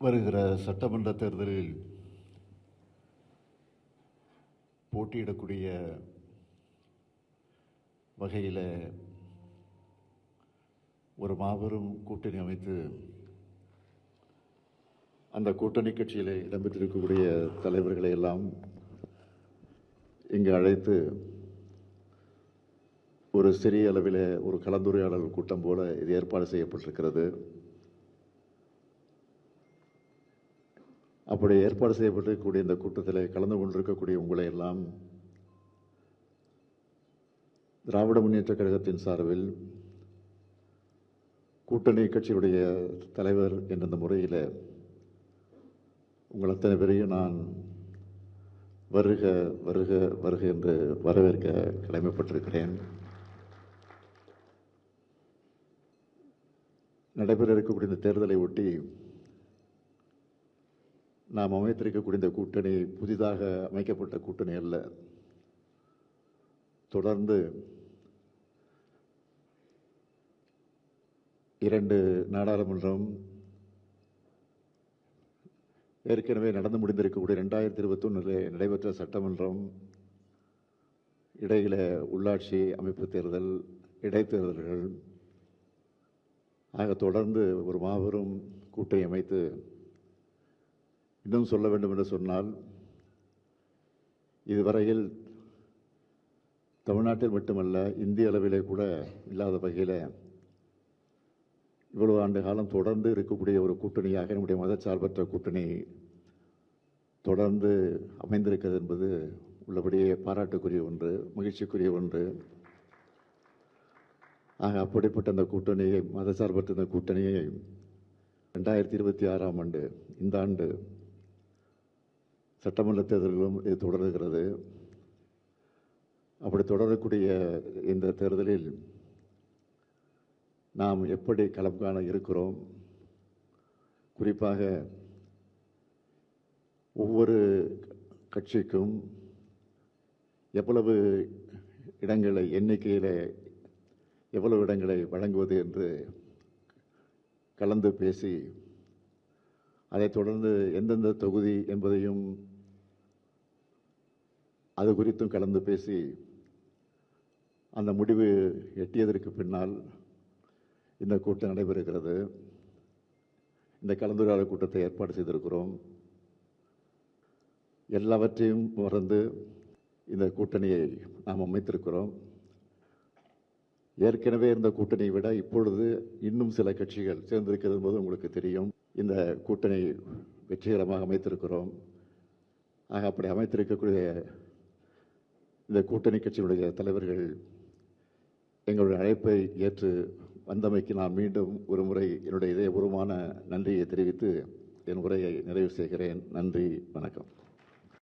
வருகிற சட்டமன்ற தேர்தலில் போட்டியிடக்கூடிய வகையில் ஒரு மாபெரும் கூட்டணி அமைத்து அந்த கூட்டணி கட்சியில் இடம்பெற்றிருக்கக்கூடிய தலைவர்களை எல்லாம் இங்கு அழைத்து ஒரு சிறிய அளவில் ஒரு கலந்துரையாடல் கூட்டம் போல இது ஏற்பாடு செய்யப்பட்டிருக்கிறது. அப்படி ஏற்பாடு செய்யப்பட்டிருக்கக்கூடிய இந்த கூட்டத்தில் கலந்து கொண்டிருக்கக்கூடிய உங்களை எல்லாம் திராவிட முன்னேற்றக் கழகத்தின் சார்பில் கூட்டணி கட்சியுடைய தலைவர் என்ற முறையில் உங்கள் அத்தனை பேரையும் நான் வருக வருக வருக என்று வரவேற்க கடமைப்பட்டிருக்கிறேன். நடைபெற இருக்கக்கூடிய இந்த தேர்தலை ஒட்டி நாம் அமைத்திருக்கக்கூடிய இந்த கூட்டணி புதிதாக அமைக்கப்பட்ட கூட்டணி அல்ல. தொடர்ந்து 2 நாடாளுமன்றம், ஏற்கனவே நடந்து முடிந்திருக்கக்கூடிய 2021 நடைபெற்ற சட்டமன்றம், இடையில உள்ளாட்சி அமைப்பு தேர்தல், இடைத்தேர்தல்கள் ஆக தொடர்ந்து ஒரு மாபெரும் கூட்டணி அமைத்து, இன்னும் சொல்ல வேண்டும் என்று சொன்னால், இதுவரையில் தமிழ்நாட்டில் மட்டுமல்ல இந்திய அளவிலே கூட இல்லாத வகையில் இவ்வளவு ஆண்டு காலம் தொடர்ந்து இருக்கக்கூடிய ஒரு கூட்டணியாக நம்முடைய மதச்சார்பற்ற கூட்டணி தொடர்ந்து அமைந்திருக்கிறது என்பது உள்ளபடியே பாராட்டுக்குரிய ஒன்று, மகிழ்ச்சிக்குரிய ஒன்று. ஆக அப்படிப்பட்ட அந்த கூட்டணியை, மதச்சார்பற்ற இந்த கூட்டணியை 2026ஆம் ஆண்டு, இந்த ஆண்டு சட்டமன்ற தேர்தல்களும் இது தொடர்கிறது. அப்படி தொடரக்கூடிய இந்த தேர்தலில் நாம் எப்படி களம் காண இருக்கிறோம், குறிப்பாக ஒவ்வொரு கட்சிக்கும் எவ்வளவு இடங்களை, எண்ணிக்கையில் எவ்வளவு இடங்களை வழங்குவது என்று கலந்து பேசி, அதைத் தொடர்ந்து எந்தெந்த தொகுதி என்பதையும் அது குறித்தும் கலந்து பேசி அந்த முடிவு எட்டியதற்கு பின்னால் இந்த கூட்டம் நடைபெறுகிறது. இந்த கலந்துரையாடல் கூட்டத்தை ஏற்பாடு செய்திருக்கிறோம். எல்லாவற்றையும் மறந்து இந்த கூட்டணியை நாம் அமைத்திருக்கிறோம். ஏற்கனவே இருந்த கூட்டணியை விட இப்பொழுது இன்னும் சில கட்சிகள் சேர்ந்திருக்கிறது என்பது உங்களுக்கு தெரியும். இந்த கூட்டணி வெற்றிகரமாக அமைத்திருக்கிறோம். ஆக அப்படி அமைத்திருக்கக்கூடிய இந்த கூட்டணி கட்சியினுடைய தலைவர்கள் எங்களுடைய அழைப்பை ஏற்று வந்தமைக்கு நான் மீண்டும் ஒரு முறை என்னுடைய இதயபூர்வமான நன்றியை தெரிவித்து என் உரையை நிறைவு செய்கிறேன். நன்றி, வணக்கம்.